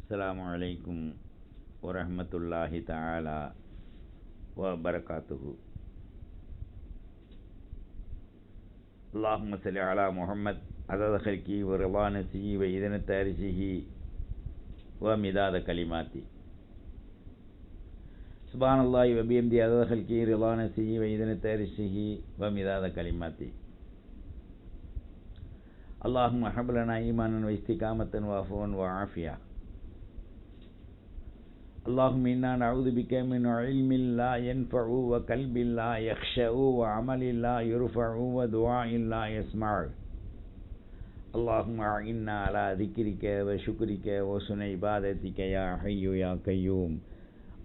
அஸ்ஸலாமு அலைக்கும் வரஹ்மத்துல்லாஹி தஆலா வ பரகாத்துஹு. அல்லாஹும்ம ஸல்லி அலா முஹம்மத் அதத ஹல்கி வ ரிதா நஃப்ஸிஹி வ இதனத அர்ஷிஹி வ மிதாத கலிமாத்தி. சுப்ஹானல்லாஹி வ பிஹம்தி அதத ஹல்கி ரிதா நஃப்ஸிஹி வ இதனத அர்ஷிஹி வ மிதாத கலிமாத்தி. அல்லாஹும்ம ஹப் லனா ஈமானன் வ இஸ்திகாமத்தன் வ அஃவன் வ ஆஃபியா. اللهم إنا نعوذ بك من علم لا ينفع وقلب لا يخشع وعمل لا يرفع ودعاء لا يسمع. اللهم أعنا على ذكرك وشكرك وحسن عبادتك يا حي يا قيوم.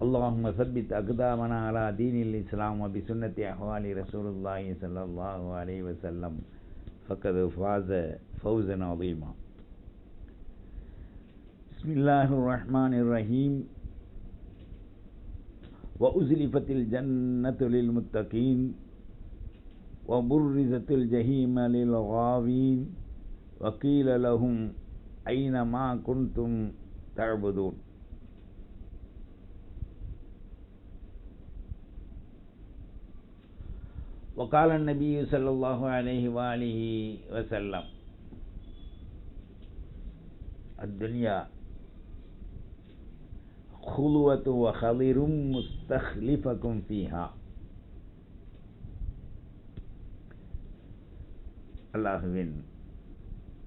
اللهم ثبت أقدامنا على دين الإسلام وبسنة أحوال رسول الله صلى الله عليه وسلم فقد فاز فوزا عظيما. بسم الله الرحمن الرحيم. وأزلفت الجنة للمتقين وبرزت الجحيم للغاوين وقيل لهم أين ما كنتم تعبدون. وقال النبي صلى الله عليه وآله وسلم الدنيا خلوة وخضر مستخلفكم فيها. அல்லாஹுவின்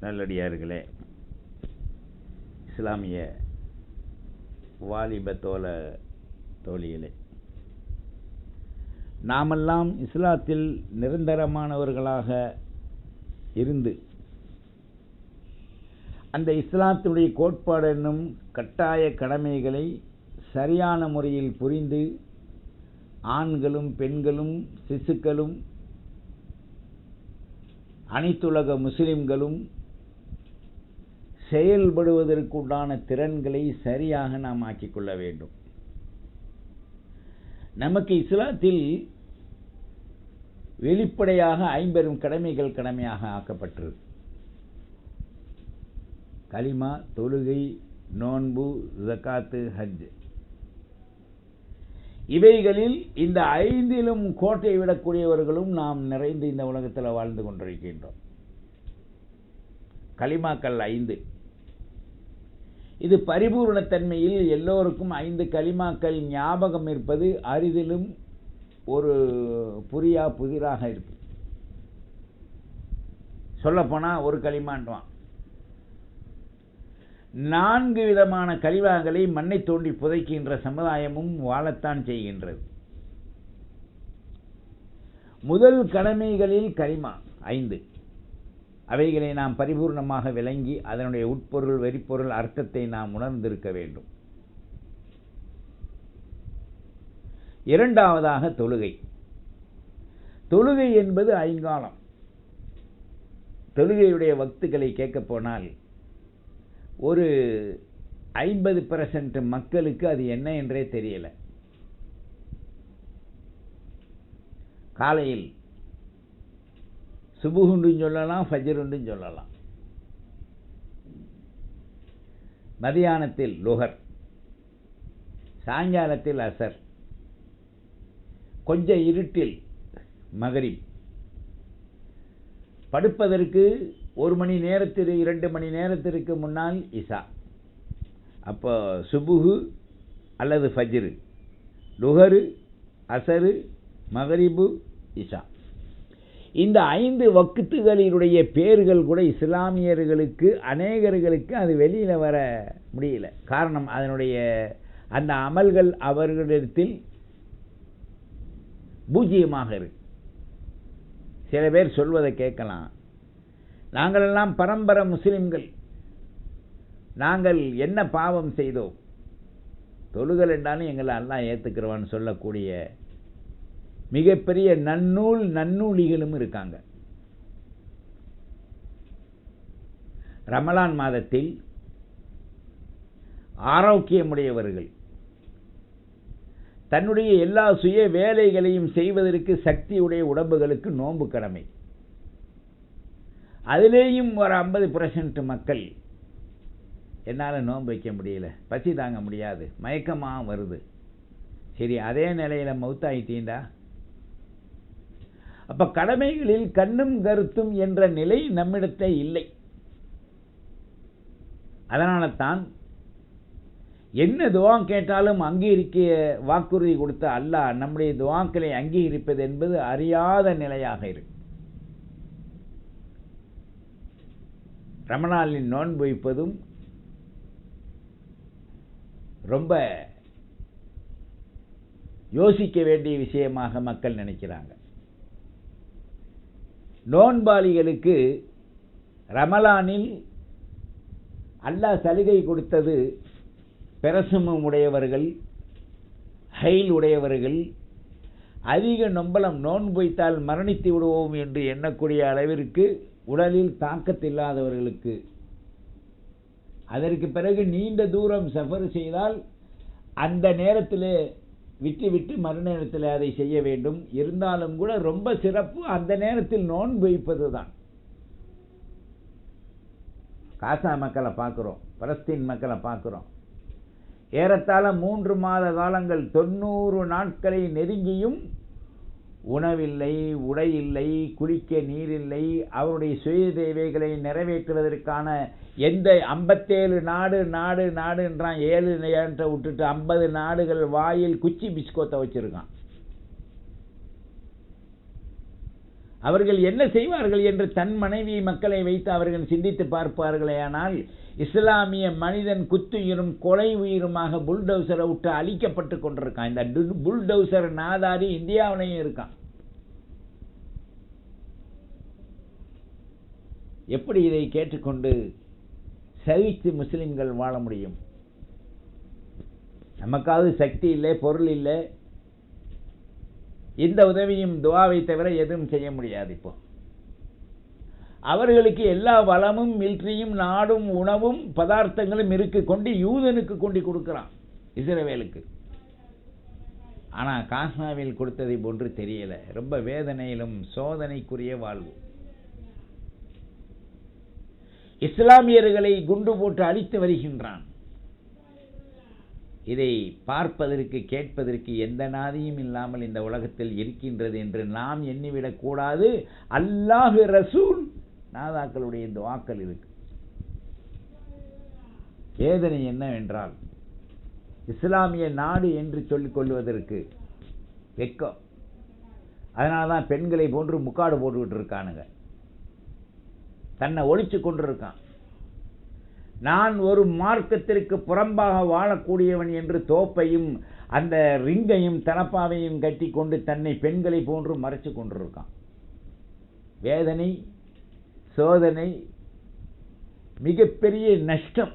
நல்லடியார்களே, இஸ்லாமிய வாலிப தோழிகளே, நாமெல்லாம் இஸ்லாத்தில் நிரந்தரமானவர்களாக இருந்து அந்த இஸ்லாத்துடைய கோட்பாடு என்னும் கட்டாய கடமைகளை சரியான முறையில் புரிந்து ஆண்களும் பெண்களும் சிசுக்களும் அனைத்துலக முஸ்லிம்களும் செயல்படுவதற்குண்டான திறன்களை சரியாக நாம் ஆக்கிக்கொள்ள வேண்டும். நமக்கு இஸ்லாத்தில் வெளிப்படையாக 50 கடமைகள் கடமையாக ஆக்கப்பட்டிருக்கு. கலிமா, தொழுகை, நோன்பு, ஜகாத்து, ஹஜ். இவைகளில் இந்த 5லும் கோட்டை விடக்கூடியவர்களும் நாம் நிறைந்து இந்த உலகத்தில் வாழ்ந்து கொண்டிருக்கின்றோம். கலிமாக்கள் 5. இது பரிபூர்ணத்தன்மையில் எல்லோருக்கும் 5 கலிமாக்கள் ஞாபகம் இருப்பது அரிதிலும் ஒரு புதிராக இருக்கு. சொல்லப்போனால் ஒரு கலிமான்வான் 4 விதமான கலிமாக்களை மண்ணை தோண்டி புதைக்கின்ற சமுதாயமும் வாழத்தான் செய்கின்றது. முதல் கடமைகளில் கலிமா 5. அவைகளை நாம் பரிபூர்ணமாக விளங்கி அதனுடைய உட்பொருள் வெளிப்பொருள் அர்த்தத்தை நாம் உணர்ந்திருக்க வேண்டும். இரண்டாவதாக தொழுகை. தொழுகை என்பது ஐங்காலம். தொழுகையுடைய வக்துகளை கேட்க போனால் ஒரு 50% மக்களுக்கு அது என்ன என்றே தெரியல. காலையில் சுபுஹுண்டும் சொல்லலாம், ஃபஜ்ருண்டும் சொல்லலாம். மதியானத்தில் லுஹர், சாயங்காலத்தில் அசர், கொஞ்சம் இருட்டில் மகரிப், படுப்பதற்கு 1 மணி நேரத்திற்கு 2 மணி நேரத்திற்கு முன்னால் இசா. அப்போ சுபுஹு அல்லது ஃபஜ்ரு, லுஹரு, அசரு, மகரிபு, இசா. இந்த 5 வக்துகளினுடைய பேர்கள் கூட இஸ்லாமியர்களுக்கு அநேகர்களுக்கு அது வெளியில் வர முடியல. காரணம், அதனுடைய அந்த அமல்கள் அவர்களிடத்தில் பூஜ்ஜியமாக இருக்கு. சில பேர் சொல்வதை கேட்கலாம், நாங்களெல்லாம் பரம்பரை முஸ்லிம்கள், நாங்கள் என்ன பாவம் செய்தோம், தொழுகல் என்றாலும் எங்களை எல்லாம் ஏற்றுக்கிறவான்னு சொல்லக்கூடிய மிகப்பெரிய நன்னூலிகளும் இருக்காங்க. ரமலான் மாதத்தில் ஆரோக்கியமுடையவர்கள் தன்னுடைய எல்லா சுய வேலைகளையும் செய்வதற்கு சக்தியுடைய உடம்புகளுக்கு நோன்பு கடமை. அதிலேயும் ஒரு 50% மக்கள் என்னால் நோன்பு வைக்க முடியல, பசி தாங்க முடியாது, மயக்கமாக வருது. சரி, அதே நிலையில் மௌத்தாயிட்டீண்டா? அப்போ கடமைகளில் கண்ணும் கருத்தும் என்ற நிலை நம்மிடத்தை இல்லை. அதனால தான் என்ன துவா கேட்டாலும் அங்கீகரிக்க வாக்குறுதி கொடுத்த அல்லாஹ் நம்முடைய துவாக்களை அங்கீகரிப்பது என்பது அறியாத நிலையாக இருக்கு. ரமணானின் நோன்பு வைப்பதும் ரொம்ப யோசிக்க வேண்டிய விஷயமாக மக்கள் நினைக்கிறாங்க. நோன்பாளிகளுக்கு ரமலானில் அல்லாஹ் சலுகை கொடுத்தது பிரசமம் உடையவர்கள், ஹைல் உடையவர்கள், அதிக நொம்பலம் நோன்பு வைத்தால் மரணித்து விடுவோம் என்று எண்ணக்கூடிய அளவிற்கு உடலில் தாக்கத்தில்லாதவர்களுக்கு, அதற்கு பிறகு நீண்ட தூரம் சஃபர் செய்தால் அந்த நேரத்தில் விட்டு மறுநேரத்தில் அதை செய்ய வேண்டும். இருந்தாலும் கூட ரொம்ப சிறப்பு அந்த நேரத்தில் நோன்பு வைப்பது தான். காசா மக்களை பார்க்குறோம், பலஸ்தீன் மக்களை பார்க்குறோம். ஏறத்தாழ 3 மாத காலங்கள் 90 நாட்களை நெருங்கியும் உணவில்லை, உடை இல்லை, குளிக்க நீரில்லை, அவருடைய சுய தேவைகளை நிறைவேற்றுவதற்கான எந்த 57 நாடுன்றான், 7 நேரத்தை விட்டுட்டு 50 நாடுகள் வாயில் குச்சி பிஸ்கோத்தை வச்சிருக்கான். அவர்கள் என்ன செய்வார்கள் என்று தன் மனைவி மக்களை வைத்து அவர்கள் சிந்தித்து பார்ப்பார்களே. ஆனால் இஸ்லாமிய மனிதன் குத்துயிரும் கொலை உயிருமாக புல்டவுசரை விட்டு அழிக்கப்பட்டு கொண்டிருக்கான். இந்த புல்டவுசர் நாதாரி இந்தியாவிலையும் இருக்கான். எப்படி இதை கேட்டுக்கொண்டு சகித்து முஸ்லிம்கள் வாழ முடியும்? நமக்காவது சக்தி இல்லை, பொருள் இல்லை, இந்த உதவியும் துவாவை தவிர எதுவும் செய்ய முடியாது. இப்போ அவர்களுக்கு எல்லா வளமும் மிலிட்டரியும் நாடும் உணவும் பதார்த்தங்களும் இருக்கு கொண்டு யூதனுக்கு கொண்டு கொடுக்கிறான் இஸ்ரவேலுக்கு. ஆனால் காசாவில் கொடுத்ததை போன்று தெரியல. ரொம்ப வேதனையிலும் சோதனைக்குரிய வாழ்வு. இஸ்லாமியர்களை குண்டு போட்டு அழித்து வருகின்றான். இதை பார்ப்பதற்கு கேட்பதற்கு எந்த நாதியும் இல்லாமல் இந்த உலகத்தில் இருக்கின்றது என்று நாம் எண்ணிவிடக்கூடாது. அல்லாஹ் ரசூல் நாதாக்களுடைய துஆக்கள் இருக்கு. வேதனை என்னவென்றால் இஸ்லாமிய நாடு என்று சொல்லிக் கொள்வதற்கு வெக்கம். அதனால தான் பெண்களை போன்று முக்காடு போட்டுக்கிட்டு இருக்கானுங்க, தன்னை ஒழிச்சு கொண்டிருக்கான். நான் ஒரு மார்க்கத்திற்கு புறம்பாக வாழக்கூடியவன் என்று தோப்பையும் அந்த ரிங்கையும் தனப்பாவையும் கட்டி கொண்டு தன்னை பெண்களை போன்று மறைச்சு கொண்டிருக்கான். வேதனை, சோதனை, மிகப்பெரிய நஷ்டம்.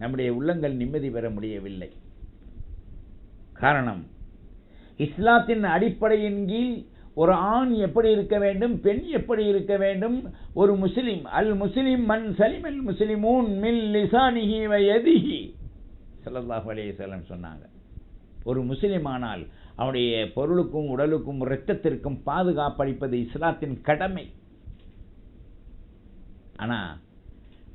நம்முடைய உள்ளங்கள் நிம்மதி பெற முடியவில்லை. காரணம், இஸ்லாத்தின் அடிப்படையின் கீழ் ஒரு ஆண் எப்படி இருக்க வேண்டும், பெண் எப்படி இருக்க வேண்டும், ஒரு முஸ்லிம், அல் முஸ்லிம் மன் சலிம் அல் முஸ்லிமூன் மின் லிசானிஹி வ யதிஹி ஸல்லல்லாஹு அலைஹி வஸல்லம் சொன்னாங்க. ஒரு முஸ்லிமானால் அவனுடைய பொருளுக்கும் உடலுக்கும் இரத்தத்திற்கும் பாதுகாப்பளிப்பது இஸ்லாத்தின் கடமை. ஆனால்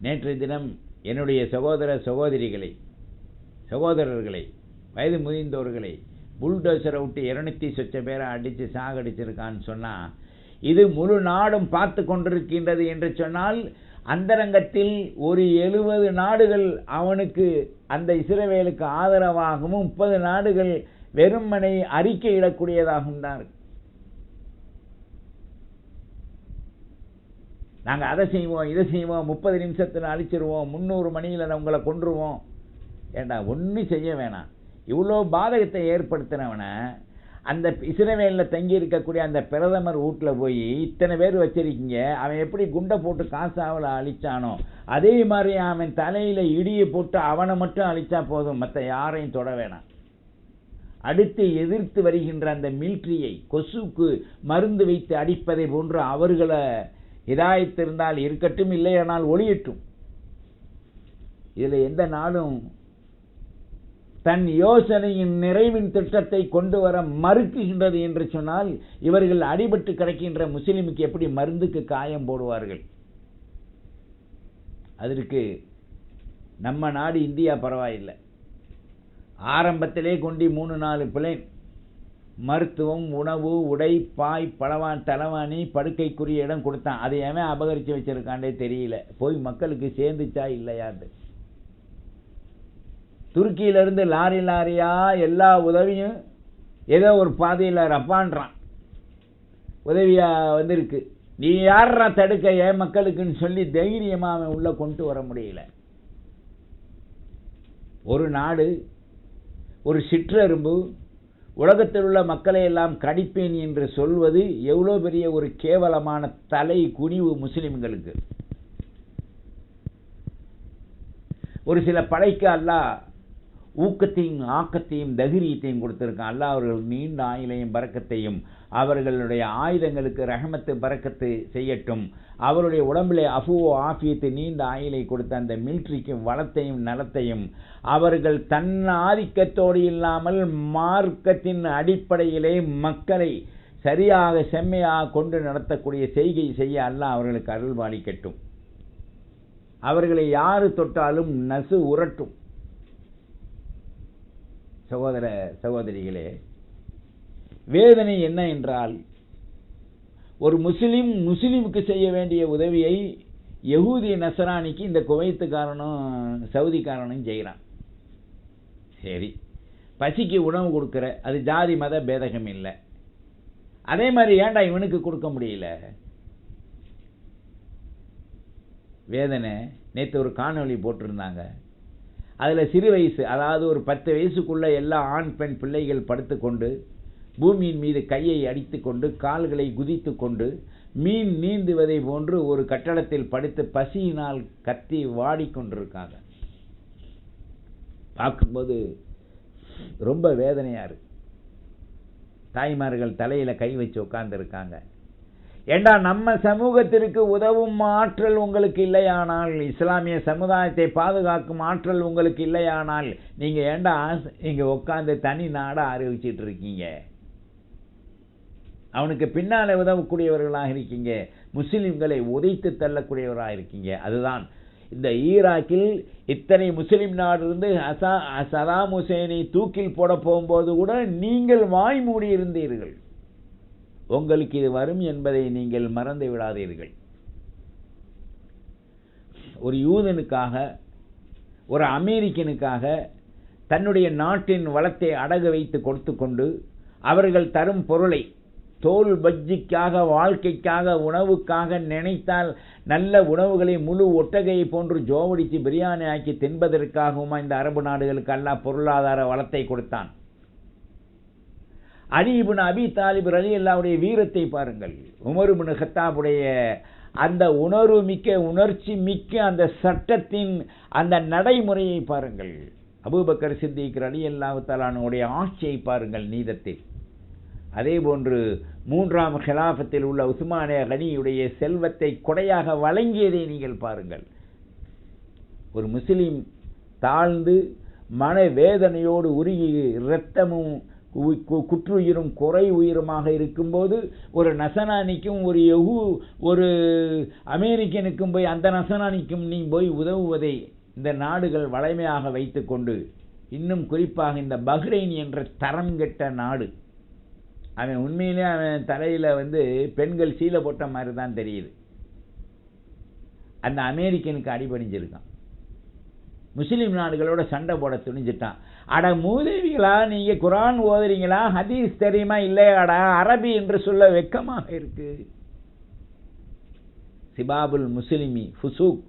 நேற்று தினம் என்னுடைய சகோதர சகோதரிகளை, சகோதரர்களை, வயது முதிர்ந்தோர்களை புல்டோசரை விட்டு 200 பேரை அடித்து சாகடிச்சிருக்கான்னு சொன்னால், இது முழு நாடும் பார்த்து கொண்டிருக்கின்றது என்று சொன்னால், அந்தரங்கத்தில் ஒரு 70 நாடுகள் அவனுக்கு, அந்த இஸ்ரவேலுக்கு ஆதரவாகவும் 30 நாடுகள் வெறுமனை அறிக்கையிடக்கூடியதாகவும் தான் இருக்கு. நாங்கள் அதை செய்வோம், இதை செய்வோம், 30 நிமிஷத்தில் அழிச்சிருவோம், 300 மணியில் உங்களை கொன்றுவோம். ஏண்டா, ஒன்றும் செய்ய வேணாம். இவ்வளோ பாதகத்தை ஏற்படுத்தினவனை அந்த இஸ்ரவேலில் தங்கி இருக்கக்கூடிய அந்த பிரதமர் வீட்டில் போய் இத்தனை பேர் வச்சிருக்கீங்க, அவன் எப்படி குண்டை போட்டு காசாவில் அழிச்சானோ அதே மாதிரி அவன் தலையில் இடியை போட்டு அவனை மட்டும் அழிச்சா போதும், மற்ற யாரையும் தொட வேணாம். அடுத்து எதிர்த்து வருகின்ற அந்த மிலிட்ரியை கொசுக்கு மருந்து வைத்து அடிப்பதை போன்று அவர்களை ஹிதாயத்திருந்தால் இருக்கட்டும், இல்லையானால் ஒளியட்டும். இதில் எந்த நாடும் தன் யோசனையின் நிறைவின் திட்டத்தை கொண்டு வர மறுக்குகின்றது என்று சொன்னால், இவர்கள் அடிபட்டு கிடக்கின்ற முஸ்லிமுக்கு எப்படி மருந்துக்கு காயம் போடுவார்கள்? அதற்கு நம்ம நாடு இந்தியா பரவாயில்லை. ஆரம்பத்திலே கொண்டு 3-4 பிளேன் மருத்துவம், உணவு, உடை, பாய், பலவான், தலைவாணி, படுக்கைக்குரிய இடம் கொடுத்தான். அதை ஏன் அபகரித்து வச்சிருக்காண்டே தெரியல. போய் மக்களுக்கு சேர்ந்துச்சா இல்லையாண்டு. துருக்கியிலிருந்து லாரி லாரியா எல்லா உதவியும் ஏதோ ஒரு பாதையில் ரப்பான்றான் உதவியா வந்திருக்கு. நீ யாரா தடுக்க ஏன் மக்களுக்குன்னு சொல்லி தைரியமாக அவன் உள்ள கொண்டு வர முடியல. ஒரு நாடு, ஒரு சிற்றெரும்பு உலகத்தில் உள்ள மக்களை எல்லாம் கடிப்பேன் என்று சொல்வது எவ்வளோ பெரிய ஒரு கேவலமான தலை குனிவு முஸ்லிம்களுக்கு. ஒரு சில படைக்கு அல்லாஹ் ஊக்கத்தையும் ஆக்கத்தையும் தைரியத்தையும் கொடுத்திருக்கான். அல்லாஹ் அவர்கள் நீண்ட ஆயுளையும் பரக்கத்தையும் அவர்களுடைய ஆயுதங்களுக்கு ரஹமத்து பரக்கத்து செய்யட்டும். அவருடைய உடம்பிலே அஃபுவோ ஆஃபியத்து நீண்ட ஆயுளை கொடுத்த அந்த மிலிட்ரிக்கு வளத்தையும் நலத்தையும் அவர்கள் தன் ஆதிக்கத்தோடு இல்லாமல் மார்க்கத்தின் அடிப்படையிலே மக்களை சரியாக செம்மையாக கொண்டு நடத்தக்கூடிய செய்கை செய்ய அல்லாஹ் அவர்களுக்கு அருள்பாலிக்கட்டும். அவர்களை யாரு தொட்டாலும் நசு உரட்டும். சகோதர சகோதரிகளே, வேதனை என்ன என்றால், ஒரு முஸ்லிமுக்கு செய்ய வேண்டிய உதவியை யஹூதி நசரானிக்கு இந்த குவைத்துக்காரனும் சவுதிக்காரனும் செய்கிறான். சரி, பசிக்கு உணவு கொடுக்குற, அது ஜாதி மத பேதகம் இல்லை. அதே மாதிரி ஏன்டா இவனுக்கு கொடுக்க முடியல? வேதனை. நேற்று ஒரு காணொளி போட்டிருந்தாங்க. அதில் சிறு வயசு, அதாவது ஒரு 10 வயசுக்குள்ள எல்லா ஆண் பெண் பிள்ளைகள் படுத்துக்கொண்டு பூமியின் மீது கையை அடித்து கொண்டு கால்களை குதித்து கொண்டு மீன் நீந்துவதை போன்று ஒரு கட்டடத்தில் படுத்து பசியினால் கத்தி வாடிக்கொண்டிருக்காங்க. பார்க்கும்போது ரொம்ப வேதனையா இருக்கு. தாய்மார்கள் தலையில கை வச்சு உட்கார்ந்துருக்காங்க. ஏண்டா, நம்ம சமூகத்திற்கு உதவும் ஆற்றல் உங்களுக்கு இல்லையானால், இஸ்லாமிய சமுதாயத்தை பாதுகாக்கும் ஆற்றல் உங்களுக்கு இல்லையானால், நீங்க ஏண்டா இங்க உட்கார்ந்து தனி நாடா அறிவிச்சிட்டு இருக்கீங்க? அவனுக்கு பின்னால உதவக்கூடியவர்களாக இருக்கீங்க, முஸ்லிம்களை உதைத்து தள்ளக்கூடியவராக இருக்கீங்க. அதுதான் இந்த ஈராக்கில் இத்தனை முஸ்லிம் நாடு இருந்து சதாம் ஹுசேனை தூக்கில் போட போகும்போது கூட நீங்கள் வாய் மூடி இருந்தீர்கள். உங்களுக்கு இது வரும் என்பதை நீங்கள் மறந்து விடாதீர்கள். ஒரு யூதனுக்காக, ஒரு அமெரிக்கனுக்காக தன்னுடைய நாட்டின் வளத்தை அடகு வைத்து கொடுத்து கொண்டு அவர்கள் தரும் பொருளை தோல் பஜ்ஜிக்காக, வாழ்க்கைக்காக, உணவுக்காக நினைத்தால் நல்ல உணவுகளை முழு ஒட்டகையை போன்று ஜோவடித்து பிரியாணி ஆக்கி தின்பதற்காகவும் இந்த அரபு நாடுகளுக்கு அல்லாஹ் பொருளாதார வளத்தை கொடுத்தான். அலி இப்னு அபி தாலிப் ரலியல்லாஹுடைய வீரத்தை பாருங்கள். உமர் இப்னு கத்தாபுடைய அந்த உணர்வு மிக்க, உணர்ச்சி மிக்க அந்த சட்டத்தின் அந்த நடைமுறையை பாருங்கள். அபூபக்கர் சித்திக் ரலியல்லாஹு தஆலாவுடைய ஆட்சியை பாருங்கள் நீதத்தில். அதே போன்று 3ஆம் ஹிலாஃபத்தில் உள்ள உஸ்மானே கனியுடைய செல்வத்தை கொடையாக வழங்கியதை நீங்கள் பாருங்கள். ஒரு முஸ்லிம் தாழ்ந்து மன வேதனையோடு உருகி இரத்தமும் குற்றுயிரும் குறை உயிருமாக இருக்கும்போது ஒரு நசனானிக்கும் ஒரு அமெரிக்கனுக்கும் போய் அந்த நசனானிக்கும் நீ போய் உதவுவதை இந்த நாடுகள் வளமையாக வைத்துக்கொண்டு, இன்னும் குறிப்பாக இந்த பஹ்ரைன் என்ற தரம் கெட்ட நாடு, அவன் உண்மையிலே அவன் தலையில் பெண்கள் சீலை போட்ட மாதிரி தான் தெரியுது. அந்த அமெரிக்கனுக்கு அடிபணிஞ்சிருக்கான். முஸ்லீம் நாடுகளோட சண்டை போட துணிஞ்சிட்டான். அட மூதேவிகளா, நீங்க குரான் ஓதுறீங்களா, ஹதீஸ் தெரியுமா இல்லையாடா, அரபி என்று சொல்ல வெக்கமாக இருக்கு. சிபாபுல் முஸ்லிமி ஃபுசூக்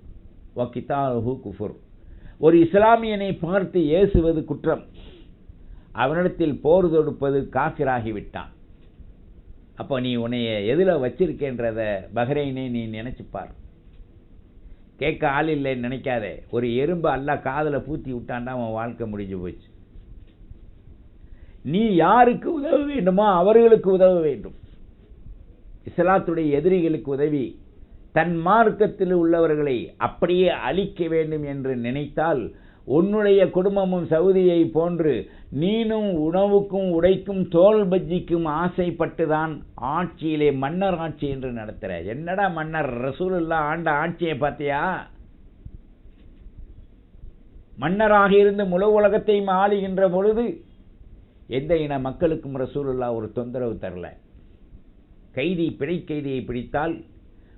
வ கிதாலுஹு குஃபுர். ஒரு இஸ்லாமியனை பார்த்து ஏசுவது குற்றம், அவனிடத்தில் போர் தொடுப்பது காஃபிராகிவிட்டான். அப்போ நீ உன்னைய எதில் வச்சிருக்கேன்றத பஹ்ரைனை நீ நினைச்சுப்பார். கேட்க ஆள் இல்லைன்னு நினைக்காதே. ஒரு எறும்பு அல்லாஹ் காதில் பூத்தி விட்டான்டா அவன் வாழ்க்கை முடிஞ்சு போச்சு. நீ யாருக்கு உதவ வேண்டுமோ அவர்களுக்கு உதவ வேண்டும். இஸ்லாத்துடைய எதிரிகளுக்கு உதவி, தன் மார்க்கத்தில் உள்ளவர்களை அப்படியே அழிக்க வேண்டும் என்று நினைத்தால், உன்னுடைய குடும்பமும் சவுதியை போன்று நீனும் உணவுக்கும் உடைக்கும் தோல் பஜ்ஜிக்கும் ஆசைப்பட்டுதான் ஆட்சியிலே மன்னர் ஆட்சி என்று நடத்துகிற. என்னடா மன்னர், ரசூலுல்லாஹ் ஆண்ட ஆட்சியை பார்த்தியா? மன்னராக இருந்து முழு உலகத்தையும் ஆளுகின்ற பொழுது எந்த இன மக்களுக்கும் ரசூலுல்லாஹ் ஒரு தொந்தரவு தரல. கைதி, பிழை கைதியை பிடித்தால்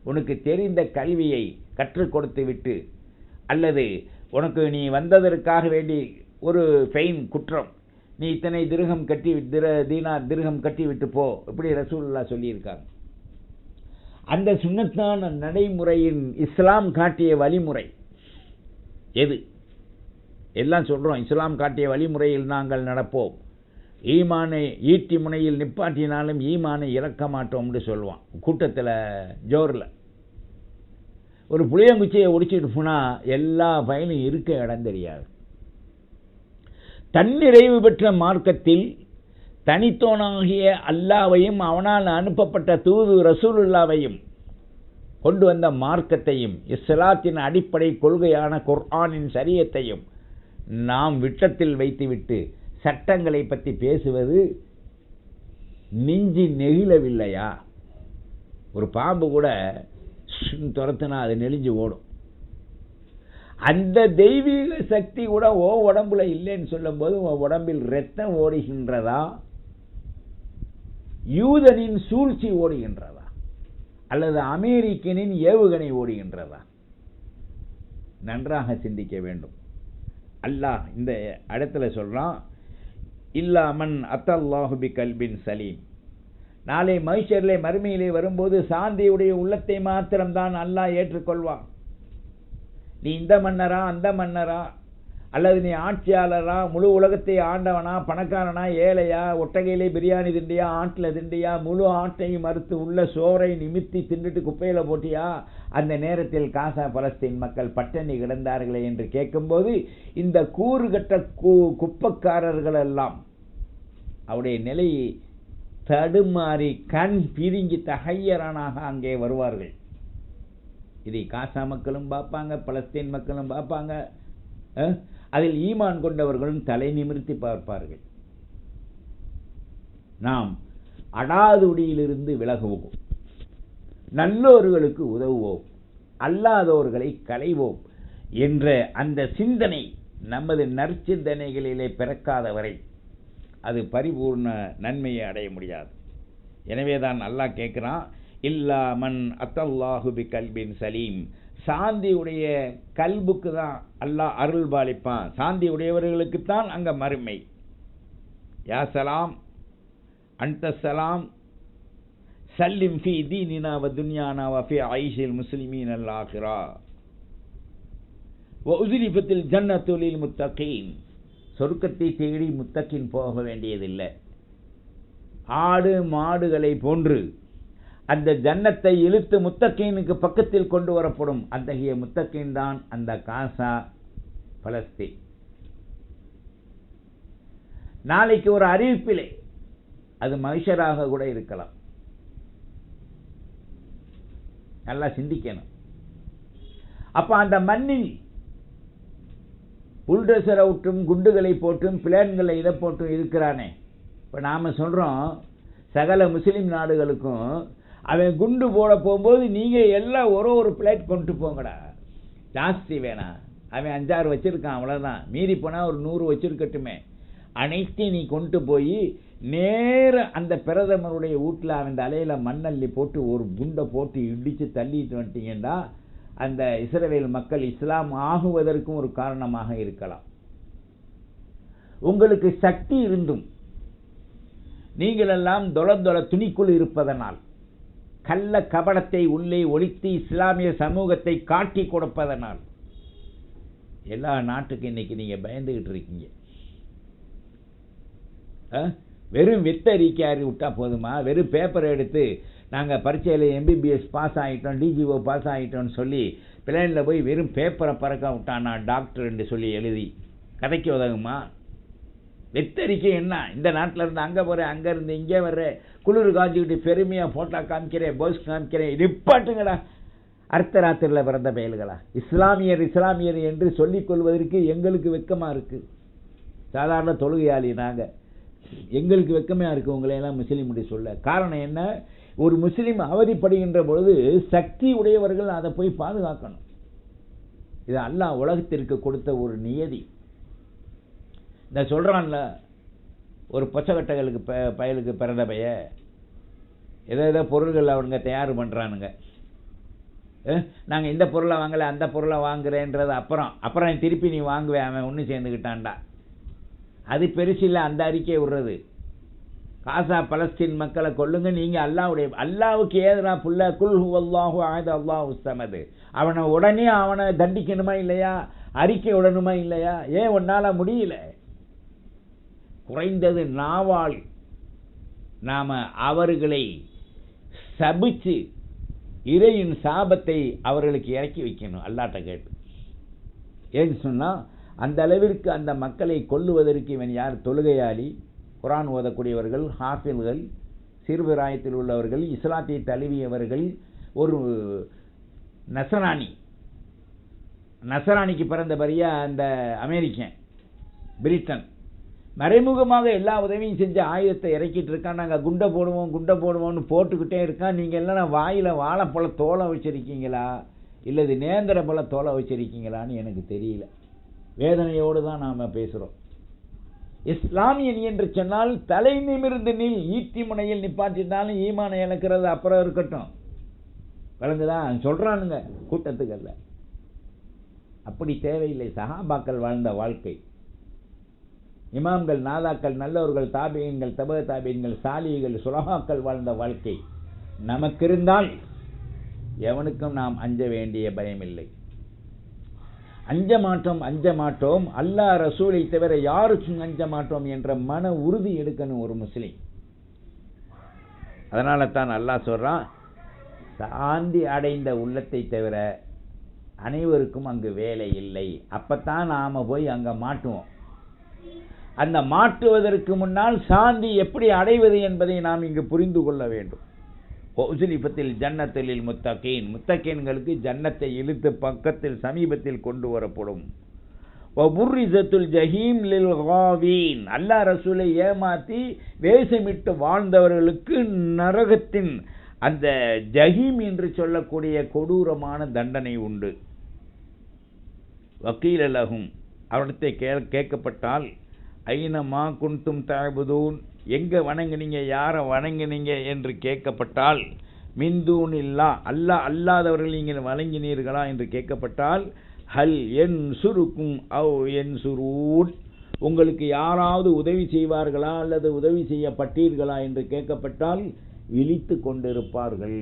உனக்கு தெரிந்த கல்வியை கற்றுக் கொடுத்து விட்டு, அல்லது உனக்கு நீ வந்ததற்காக வேண்டி ஒரு ஃபைன் குற்றம், நீ இத்தனை திர்ஹம் கட்டி தீனார் திர்ஹம் கட்டி விட்டு போ, இப்படி ரசூலுல்லாஹ் சொல்லியிருக்காங்க. அந்த சுன்னத்தான நடைமுறையின் இஸ்லாம் காட்டிய வழிமுறை எது? எல்லாம் சொல்கிறோம், இஸ்லாம் காட்டிய வழிமுறையில் நாங்கள் நடப்போம், ஈமானை ஈட்டி முனையில் நிப்பாட்டினாலும் ஈமானை இறக்க மாட்டோம்னு சொல்லுவான். கூட்டத்தில் ஜோரில் ஒரு புளியங்குச்சியை ஒடிச்சிட்டு போனால் எல்லா பயனும் இருக்க இடம் தெரியாது. தன்னிறைவு பெற்ற மார்க்கத்தில் தனித்தோனாகிய அல்லாவையும் அவனால் அனுப்பப்பட்ட தூது ரசூலுல்லாவையும் கொண்டு வந்த மார்க்கத்தையும் இஸ்லாத்தின் அடிப்படை கொள்கையான குர்ஆனின் ஷரியத்தையும் நாம் விட்டத்தில் வைத்துவிட்டு சட்டங்களை பற்றி பேசுவது நெஞ்சி நெகிழவில்லையா? ஒரு பாம்பு கூட துரத்துனா அது நெளிஞ்சு ஓடும். அந்த தெய்வீக சக்தி கூட உடம்புல இல்லைன்னு சொல்லும் போது உடம்பில் ரத்தம் ஓடுகின்றதா, யூதனின் சூழ்ச்சி ஓடுகின்றதா, அல்லது அமெரிக்கனின் ஏவுகணை ஓடுகின்றதா? நன்றாக சிந்திக்க வேண்டும். அல்லாஹ் இந்த இடத்துல சொல்றான், இல்லா மன் அத்தல்லாஹு பி கல்பின் சலீம். நாளை மஹ்ஷரிலே மறுமையிலே வரும்போது சாந்தியுடைய உள்ளத்தை மாத்திரம்தான் அல்லாஹ் ஏற்றுக்கொள்வான். நீ இந்த மன்னரா அந்த மன்னரா, அல்லது நீ ஆட்சியாளரா, முழு உலகத்தை ஆண்டவனா, பணக்காரனா, ஏழையா, ஒட்டகையிலே பிரியாணி திண்டியா, ஆட்டில் திண்டியா, முழு ஆட்டையும் மறுத்து உள்ள சோறை நிமித்தி தின்னுட்டு குப்பையில் போட்டியா, அந்த நேரத்தில் காசா பலஸ்தீன் மக்கள் பட்டினி கிடந்தார்களே என்று கேட்கும்போது இந்த கூறுகட்ட குப்பக்காரர்கள் எல்லாம் அவருடைய நிலை தடுமாறி கண் பிரிங்கி தகையரானாக அங்கே வருவார்கள். இதை காசா மக்களும் பார்ப்பாங்க, பலஸ்தீன் மக்களும் பார்ப்பாங்க. அதில் ஈமான் கொண்டவர்களும் தலை நிமிர்த்தி பார்ப்பார்கள். நாம் அடாதுடியிலிருந்து விலகுவோம், நல்லோர்களுக்கு உதவுவோம், அல்லாதோர்களை களைவோம் என்ற அந்த சிந்தனை நமது நற்சிந்தனைகளிலே பிறக்காதவரை அது பரிபூர்ண நன்மையை அடைய முடியாது. எனவேதான் அல்லாஹ் கேட்கிறான், இல்லா மன் அத்தல்லாஹு பி கல்பின் சலீம். சாந்தியுடைய கல்புக்கு தான் அல்லாஹ் அருள் பாலிப்பான். சாந்தி உடையவர்களுக்குத்தான் அங்க மறுமை. யா சலாம் அன்த சலாம் சல்லிம் ஃபி தீனினா வ துன்யானா வ ஃபி ஐஷில் முஸ்லிமீன் அல் ஆகிரா வ உஸ்ரிஃபத்தில் ஜன்னத்து லில் முத்தகீன். சொர்க்கத்தை தேடி முத்தகின் போக வேண்டியதில்லை. ஆடு மாடுகளை போன்று அந்த ஜன்னத்தை இழுத்து முத்தகீனுக்கு பக்கத்தில் கொண்டு வரப்படும். அத்தகைய முத்தகீன் தான் அந்த காசா பலஸ்தீன். நாளைக்கு ஒரு அறிவிப்பிலே அது மனுஷராக கூட இருக்கலாம். நல்லா சிந்திக்கணும். அப்ப அந்த மண்ணில் புல்டோசரை விட்டும் குண்டுகளை போட்டும் பிளேன்களை இதை போட்டும் இருக்கிறானே. இப்போ நாம் சொல்கிறோம் சகல முஸ்லீம் நாடுகளுக்கும், அவன் குண்டு போட போகும்போது நீங்கள் எல்லாம் ஒரு பிளேட் கொண்டு போங்கடா, ஜாஸ்தி வேணாம். அவன் 5-6 வச்சுருக்கான், அவ்வளோதான். மீறி போனால் ஒரு 100 வச்சுருக்கட்டுமே. அனைத்தையும் நீ கொண்டு போய் நேர அந்த பிரதமருடைய வீட்டில் அவன் தலையில் மண்ணள்ளி போட்டு ஒரு குண்டை போட்டு இடித்து தள்ளிட்டு வந்துட்டீங்கன்னா அந்த இஸ்ரவேல் மக்கள் இஸ்லாம் ஆகுவதற்கும் ஒரு காரணமாக இருக்கலாம். உங்களுக்கு சக்தி இருந்தும் நீங்களெல்லாம் தொலை துணிக்குள் இருப்பதனால், கள்ள கபடத்தை உள்ளே ஒழித்து இஸ்லாமிய சமூகத்தை காட்டி கொடுப்பதனால் எல்லா நாட்டுக்கு இன்னைக்கு நீங்க பயந்துகிட்டு இருக்கீங்க. வெறும் வித்தறிக்கையாரி விட்டா போதுமா? வெறும் பேப்பர் எடுத்து நாங்கள் பரீட்சையில் MBBS பாஸ் ஆகிட்டோம், DGO பாஸ் ஆகிட்டோம்னு சொல்லி பிளேனில் போய் வெறும் பேப்பரை பறக்க விட்டான் நான் டாக்டர் என்று சொல்லி எழுதி கதைக்கு உதவுமா? வெத்தறிக்கை என்ன? இந்த நாட்டில் இருந்து அங்கே போகிறேன், அங்கேருந்து இங்கே வர்றேன், குளிர் காஞ்சிக்கிட்டு பெருமையாக ஃபோட்டோ காமிக்கிறேன், போஸ் காமிக்கிறேன், நிப்பாட்டுங்கடா. அர்த்தராத்திரியில் பிறந்த பயல்களா? இஸ்லாமியர் என்று சொல்லிக் கொள்வதற்கு எங்களுக்கு வெக்கமாக இருக்குது. சாதாரண தொழுகையாளி நாங்கள், எங்களுக்கு வெக்கமாக இருக்குது உங்களையெல்லாம் முஸ்லீம் அப்படி சொல்ல. காரணம் என்ன? ஒரு முஸ்லீம் அவதிப்படுகின்ற பொழுது சக்தி உடையவர்கள் அதை போய் பாதுகாக்கணும். இது அல்லாஹ் உலகத்திற்கு கொடுத்த ஒரு நியதி. இந்த சொல்கிறான்ல, ஒரு பச்சைக்கட்டைகளுக்கு பயலுக்கு பிறந்த பைய ஏதோ பொருள்கள் அவனுங்க தயார் பண்ணுறானுங்க. நாங்கள் இந்த பொருளை வாங்கலை அந்த பொருளை வாங்குறேன்றது அப்புறம் திருப்பி நீ வாங்குவேன், அவன் ஒன்று சேர்ந்துக்கிட்டான்டா. அது பெருசு இல்லை அந்த அறிக்கையை விடுறது. காசா பலஸ்தீன் மக்களை கொல்லுங்க, நீங்கள் அல்லாவுக்கு ஏதுனா புள்ள குல் ஹுவல்லாஹு அஹத் அல்லாஹு ஸமது. அவனை உடனே அவனை தண்டிக்கணுமா இல்லையா, அறிக்கை விடணுமா இல்லையா? ஏன் உன்னால் முடியல? குறைந்தது நாவால் நாம் அவர்களை சபிச்சு இறையின் சாபத்தை அவர்களுக்கு இறக்கி வைக்கணும் அல்லாட்ட கேட்டு. ஏன்னு சொன்னால் அந்த அளவிற்கு அந்த மக்களை கொல்லுவதற்கு இவன் யார்? தொழுகையாளி, குரான் ஓதக்கூடியவர்கள், ஹாஃபில்கள், சிறுபிராயத்தில் உள்ளவர்கள், இஸ்லாத்தை தழுவியவர்கள், ஒரு நசராணிக்கு பிறந்த பரியா அந்த அமெரிக்கன், பிரிட்டன் மறைமுகமாக எல்லா உதவியும் செஞ்சு ஆயுதத்தை இறக்கிட்டு இருக்கான். நாங்கள் குண்டை போடுவோம்னு போட்டுக்கிட்டே இருக்கான். நீங்கள் எல்லாம் வாயில் வாழைப்பழ தோலை வச்சுருக்கீங்களா இல்லது நேந்திர பழ தோலை வச்சுருக்கீங்களான்னு எனக்கு தெரியல. வேதனையோடு தான் நாம் பேசுகிறோம். இஸ்லாமியன் என்று சொன்னால் தலை நிமிர்ந்து நில், ஈட்டி முனையில் நிப்பாட்டினாலும் ஈமானை இழக்கிறது அப்புறம் இருக்கட்டும். விளங்குதான் சொல்கிறானுங்க கூட்டத்துக்கல்ல. அப்படி தேவையில்லை. சஹாபாக்கள் வாழ்ந்த வாழ்க்கை, இமாம்கள், நாதாக்கள், நல்லவர்கள், தாபியன்கள், தப தாபியன்கள், சாலிகள், சுலஹாக்கள் வாழ்ந்த வாழ்க்கை நமக்கு இருந்தால் எவனுக்கும் நாம் அஞ்ச வேண்டிய பயமில்லை. அஞ்ச மாட்டோம் அல்லாஹ் ரசூலை தவிர யாருக்கும் அஞ்ச மாட்டோம் என்ற மன உறுதி எடுக்கணும் ஒரு முஸ்லிம். அதனால தான் அல்லாஹ் சொல்றான், சாந்தி அடைந்த உள்ளத்தை தவிர அனைவருக்கும் அங்கு வேலை இல்லை. அப்பத்தான் நாம போய் அங்க மாட்டுவோம். அந்த மாட்டுவதற்கு முன்னால் சாந்தி எப்படி அடைவது என்பதை நாம் இங்கு புரிந்து கொள்ள வேண்டும். உஸ்லிஃபத்தில் ஜன்னத்தில் முத்தகீன், முத்தகீன்களுக்கு ஜன்னத்தை இழுத்து பக்கத்தில் சமீபத்தில் கொண்டு வரப்படும். வபுர்ரிஸத்துல் ஜஹீம் லில் காவீன், அல்லாஹ் ரசூலை ஏமாற்றி வேஷமிட்டு வாழ்ந்தவர்களுக்கு நரகத்தின் அந்த ஜஹீம் என்று சொல்லக்கூடிய கொடூரமான தண்டனை உண்டு. வக்கீல் லஹும், அவரிடத்தை கேட்கப்பட்டால், ஐனமா குன்தும் தஅபுதூன், எங்கே வணங்குனீங்க, யாரை வணங்குனீங்க என்று கேட்கப்பட்டால், மின்தூன் இல்லா, அல்லாஹ் அல்லாதவர்கள் நீங்கள் வணங்கினீர்களா என்று கேட்கப்பட்டால், ஹல் என் சுருக்கும் அவ் என் சுரூன், உங்களுக்கு யாராவது உதவி செய்வார்களா அல்லது உதவி செய்யப்பட்டீர்களா என்று கேட்கப்பட்டால் விழித்து கொண்டிருப்பார்கள்.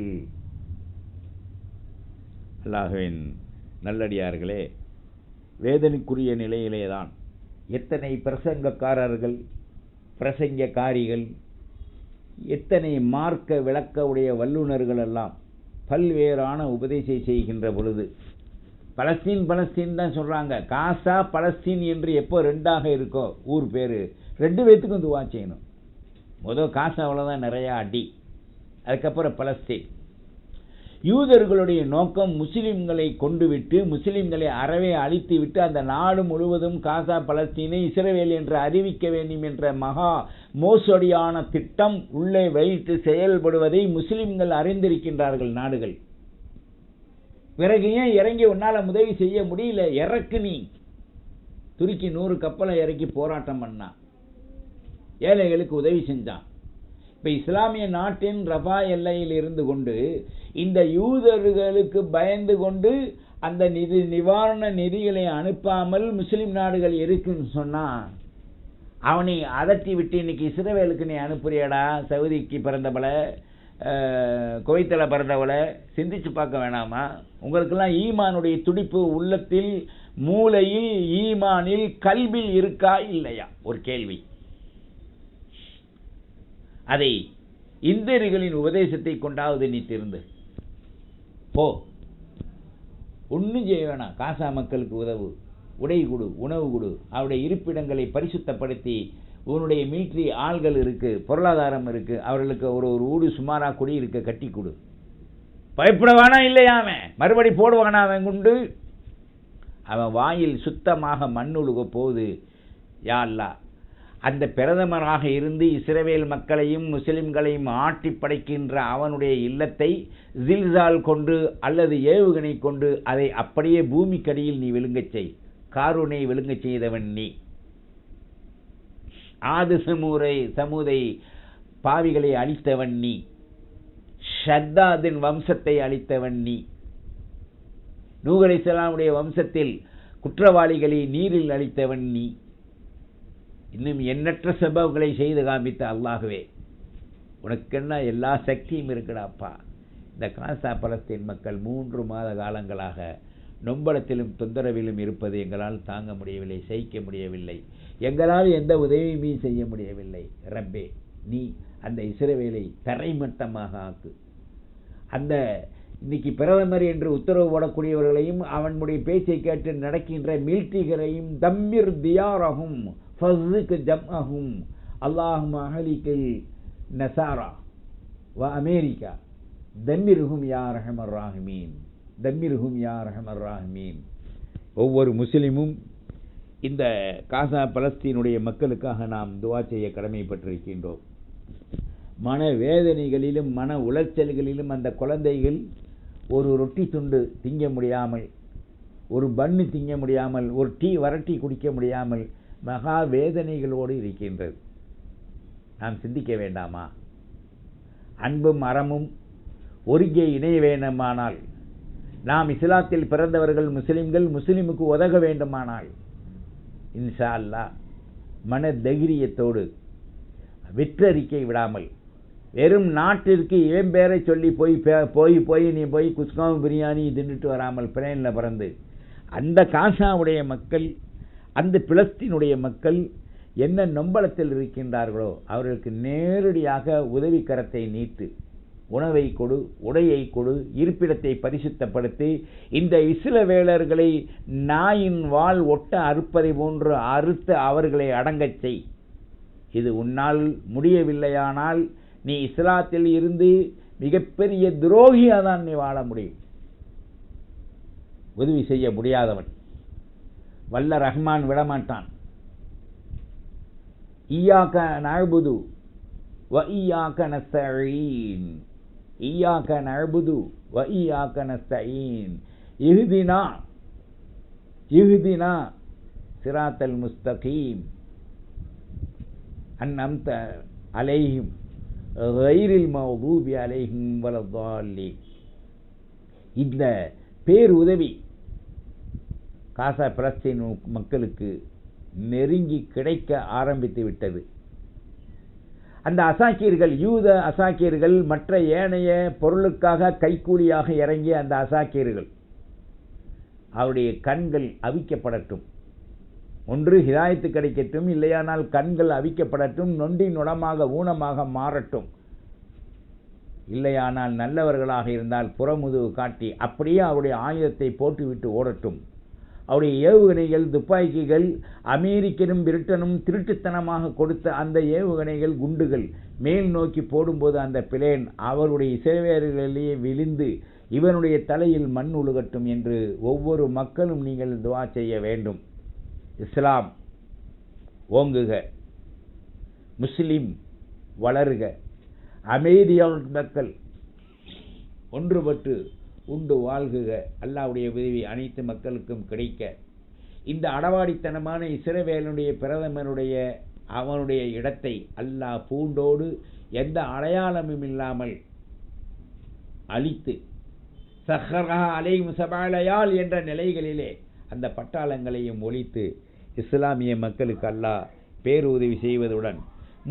அல்லாஹ்வின் நல்லடியார்களே, வேதனைக்குரிய நிலையிலேதான் எத்தனை பிரசங்கக்காரர்கள், பிரசங்கக்காரிகள், எத்தனை மார்க்க விளக்க உடைய வல்லுநர்கள் எல்லாம் பல்வேறான உபதேசம் செய்கின்ற பொழுது பலஸ்தீன் தான் சொல்கிறாங்க. காசா பலஸ்தீன் என்று எப்போ ரெண்டாக இருக்கோ ஊர் பேர், ரெண்டு பேர்த்துக்கும் துவா செய்யணும். முதல் காசாவில் தான் நிறையா அடி, அதுக்கப்புறம் பலஸ்தீன். யூதர்களுடைய நோக்கம் முஸ்லிம்களை கொண்டு விட்டு, முஸ்லிம்களை அறவே அழித்து விட்டு அந்த நாடு முழுவதும் காசா பலஸ்தீனை இஸ்ரவேல் என்று அறிவிக்க வேண்டும் என்ற மகா மோசடியான திட்டம் உள்ளே வைத்து செயல்படுவதை முஸ்லிம்கள் அறிந்திருக்கின்றார்கள் நாடுகள். பிறகு ஏன் இறங்கி உன்னால் உதவி செய்ய முடியல? இறக்கு நீ. துருக்கி 100 கப்பலை இறக்கி போராட்டம் பண்ணா, ஏழைகளுக்கு உதவி செஞ்சான். இப்போ இஸ்லாமிய நாட்டின் ரஃபா எல்லையில் இருந்து கொண்டு இந்த யூதர்களுக்கு பயந்து கொண்டு அந்த நிவாரண நிதிகளை அனுப்பாமல் முஸ்லீம் நாடுகள் இருக்குன்னு சொன்னால் அவனை அதட்டி விட்டு இன்னைக்கு இஸ்ரவேலுக்கு நீ அனுப்புறியடா, சவுதிக்கு பிறந்தவள, குவைத்தில் பிறந்தவளை சிந்திச்சு பார்க்க வேணாமா? உங்களுக்கெல்லாம் ஈமானுடைய துடிப்பு உள்ளத்தில், மூளையில், ஈமானில், கல்வியில் இருக்கா இல்லையா? ஒரு கேள்வி. அதை இந்தியர்களின் உபதேசத்தை கொண்டாவது நீ திருந்து போ. ஒன்றும் செய்ய வேணாம். காசா மக்களுக்கு உதவு, உடை கொடு, உணவு கொடு, அவருடைய இருப்பிடங்களை பரிசுத்தப்படுத்தி, உன்னுடைய மிலிட்ரி ஆள்கள் இருக்குது, பொருளாதாரம் இருக்குது, அவர்களுக்கு ஒரு ஊடு சுமாராக குடி இருக்க கட்டி கொடு. பயப்பட வேணாம். இல்லையா அவன் மறுபடி போடுவானா? அவன் குண்டு அவன் வாயில் சுத்தமாக மண்ணுழுக போகுது. யா அல்லாஹ், அந்த பிரதமராக இருந்து இஸ்ரவேல் மக்களையும் முஸ்லிம்களையும் ஆட்டி படைக்கின்ற அவனுடைய இல்லத்தை ஜில்சால் கொண்டு அல்லது ஏவுகணை கொண்டு அதை அப்படியே பூமிக்கடியில் நீ விழுங்கச் செய். காரூனை விழுங்கச் செய்தவன் நீ. ஆது சமூதை பாவிகளை அழித்தவன் நீ. ஷத்தாதின் வம்சத்தை அழித்தவன் நீ. நூஹ் அலைஹிஸ்ஸலாமுடைய வம்சத்தில் குற்றவாளிகளை நீரில் அழித்தவன் நீ. இன்னும் எண்ணற்ற சம்பவங்களை செய்து காமித்த அல்லாஹ்வே, உனக்கென்ன எல்லா சக்தியும் இருக்குடாப்பா. இந்த காசா பலஸ்தீன் மக்கள் 3 மாத காலங்களாக நொம்பலத்திலும் தொந்தரவிலும் இருப்பது எங்களால் தாங்க முடியவில்லை, சகிக்க முடியவில்லை. எங்களால் எந்த உதவியுமே செய்ய முடியவில்லை. ரப்பே, நீ அந்த இஸ்ரவேலை தரைமட்டமாக ஆக்கு. அந்த இன்னைக்கு பிரதமர் என்று உத்தரவு போடக்கூடியவர்களையும் அவனுடைய பேச்சை கேட்டு நடக்கின்ற மிலிட்டரிகளையும் தம்மிர் தியாரஹும் ஃபஸ்ஸிக் ஜம்அஹும் அல்லாஹும்ம அஹ்லிகில் நஸாரா வ அமெரிக்கா தம்மிர்ஹும் யா ரஹ்மர் ராஹிமீன், தம்மிர்ஹும் யா ரஹ்மர் ராஹிமீன். ஒவ்வொரு முஸ்லிமும் இந்த காசா பலஸ்தீனுடைய மக்களுக்காக நாம் துஆ செய்ய கடமைப்பட்டிருக்கின்றோம். மன வேதனைகளிலும் மன உளைச்சல்களிலும் அந்த குழந்தைகள் ஒரு ரொட்டி துண்டு திங்க முடியாமல், ஒரு பன்னு திங்க முடியாமல், ஒரு டீ வரட்டி குடிக்க முடியாமல் மகா வேதனைகளோடு இருக்கின்றது. நாம் சிந்திக்க வேண்டாமா? அன்பும் அறமும் ஒருங்கே இணைய வேண்டுமானால், நாம் இஸ்லாத்தில் பிறந்தவர்கள் முஸ்லிம்கள், முஸ்லிமுக்கு உதக வேண்டுமானால் இன்ஷா அல்லாஹ் மன தைரியத்தோடு வெற்றறிக்கை விடாமல், வெறும் நாட்டிற்கு ஏன் பேரை சொல்லி போய் நீ போய் குஸ்காவும் பிரியாணி தின்னுட்டு வராமல் பிளேனில் பறந்து அந்த காசாவுடைய மக்கள், அந்த பிலஸ்தீனுடைய மக்கள் என்ன நொம்பலத்தில் இருக்கின்றார்களோ அவர்களுக்கு நேரடியாக உதவி கரத்தை நீட்டு. உணவை கொடு, உடையை கொடு, இருப்பிடத்தை பரிசுத்தப்படுத்தி இந்த இஸ்ரவேலர்களை நாயின் வால் ஒட்ட அறுப்பதை போன்று அறுத்து அவர்களை அடங்கச் செய். இது உன்னால் முடியவில்லையானால் நீ இஸ்லாத்தில் இருந்து மிகப்பெரிய துரோகியாக தான் நீ வாழ முடியும். உதவி செய்ய முடியாதவன் வல்ல ரஹ்மான் விடமாட்டான். இய்யாக நஅ்புது வ இய்யாக நஸ்தஈன், இய்யாக நஅ்புது வ இய்யாக நஸ்தஈன், இஹ்தினா சிராத்தல் முஸ்தகீம் அன்அம்த அலைஹிம் கைரில் மக்தூபி அலைஹிம் வலத்தாலின். இந்த பேருதவி காசா பலஸ்தீன் மக்களுக்கு நெருங்கி கிடைக்க ஆரம்பித்து விட்டது. அந்த அசாக்கியர்கள், யூத அசாக்கியர்கள், மற்ற ஏனைய பொருளுக்காக கைக்கூலியாக இறங்கிய அந்த அசாக்கியர்கள், அவருடைய கண்கள் அவிக்கப்படட்டும். ஒன்று ஹிதாயத்து கிடைக்கட்டும், இல்லையானால் கண்கள் அவிக்கப்படட்டும், நொண்டி நுடமாக ஊனமாக மாறட்டும். இல்லையானால் நல்லவர்களாக இருந்தால் புறமுதுகு காட்டி அப்படியே அவருடைய ஆயுதத்தை போட்டுவிட்டு ஓடட்டும். அவருடைய ஏவுகணைகள், துப்பாக்கிகள், அமெரிக்கனும் பிரிட்டனும் திருட்டுத்தனமாக கொடுத்த அந்த ஏவுகணைகள், குண்டுகள் மேல் நோக்கி போடும்போது அந்த பிளேன் அவருடைய இஸ்ரவேலர்களிலேயே விழுந்து இவனுடைய தலையில் மண் உழுகட்டும் என்று ஒவ்வொரு மக்களும் நீங்கள் துஆ செய்ய வேண்டும். இஸ்லாம் ஓங்குக, முஸ்லிம் வளருக, அமைதியான மக்கள் ஒன்றுபட்டு உண்டு வாழ்குக. அல்லாஹ்வுடைய உதவி அனைத்து மக்களுக்கும் கிடைக்க, இந்த அடவாடித்தனமான இஸ்ரவேலுடைய பிரதமருடைய அவனுடைய இடத்தை அல்லாஹ் பூண்டோடு எந்த அடையாளமும் இல்லாமல் அழித்து, சஹரஹா அலைஹிம் சபஅலயால் என்ற நிலைகளிலே அந்த பட்டாளங்களையும் ஒழித்து இஸ்லாமிய மக்களுக்கு அல்லாஹ் பேருதவி செய்வதுடன்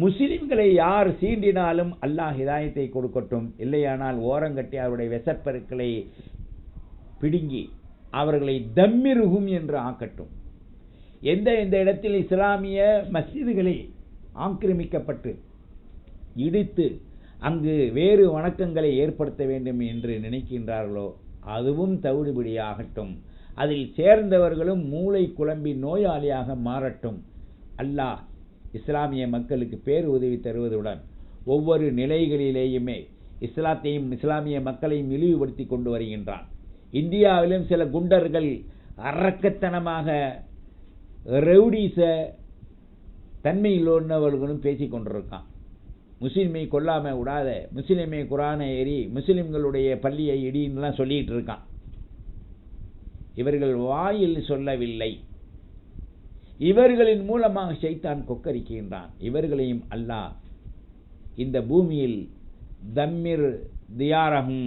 முஸ்லிம்களை யார் சீண்டினாலும் அல்லாஹ் ஹிதாயத்தை கொடுக்கட்டும். இல்லையானால் ஓரங்கட்டி அவருடைய விஷப்பெருக்களை பிடுங்கி அவர்களை தம்மிருகும் என்று ஆக்கட்டும். எந்த இடத்தில் இஸ்லாமிய மஸ்ஜிதுகளை ஆக்கிரமிக்கப்பட்டு இடித்து அங்கு வேறு வணக்கங்களை ஏற்படுத்த வேண்டும் என்று நினைக்கின்றார்களோ அதுவும் தவிடுபடியாகட்டும். அதில் சேர்ந்தவர்களும் மூளை குழம்பி நோயாளியாக மாறட்டும். அல்லாஹ் இஸ்லாமிய மக்களுக்கு பேர் உதவி தருவதுடன் ஒவ்வொரு நிலைகளிலேயுமே இஸ்லாத்தையும் இஸ்லாமிய மக்களையும் இழிவுபடுத்தி கொண்டு வருகின்றான். இந்தியாவிலும் சில குண்டர்கள் அரக்கத்தனமாக ரவுடிச தன்மையில் உள்ளவர்களும் பேசி கொண்டிருக்கான். முஸ்லீமை கொல்லாமல் விடாத, முஸ்லீமை குரானை எரி, முஸ்லீம்களுடைய பள்ளியை இடின்னுலாம் சொல்லிகிட்டு இருக்கான். இவர்கள் வாயில் சொல்லவில்லை, இவர்களின் மூலமாக ஷைத்தான் கொக்கரிக்கின்றான். இவர்களையும் அல்லாஹ் இந்த பூமியில் தம்மிர் தியாரகும்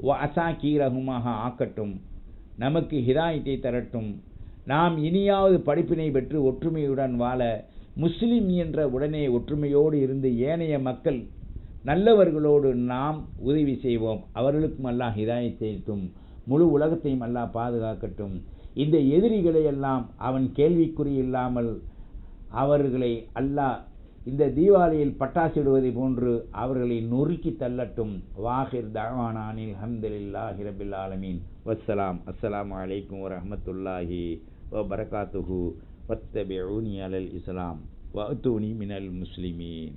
வ அசாக்கீரகுமாக ஆக்கட்டும், நமக்கு ஹிதாயத்தை தரட்டும். நாம் இனியாவது படிப்பினை பெற்று ஒற்றுமையுடன் வாழ, முஸ்லிம் என்ற உடனே ஒற்றுமையோடு இருந்து ஏனைய மக்கள் நல்லவர்களோடு நாம் உதவி செய்வோம். அவர்களுக்கும் அல்லாஹ் ஹிதாயத்தையும் முழு உலகத்தையும் அல்லாஹ் பாதுகாக்கட்டும். இந்த எதிரிகளை எல்லாம் அவன் கேள்விக்குறி இல்லாமல் அவர்களை அல்லாஹ் இந்த தீபாவளியில் பட்டாசிடுவதை போன்று அவர்களை நொறுக்கி தள்ளட்டும். வாஹிர் தஅவானானில் ஹம்துலில்லாஹி ரப்பில் ஆலமீன். வஸ்ஸலாம். அஸ்ஸலாமு அலைக்கும் வரஹ்மத்துல்லாஹி வபரகாத்துஹு. வத்தபிஊனி அலல் இஸ்லாம் வஅத்தூனி மினல் முஸ்லிமீன்.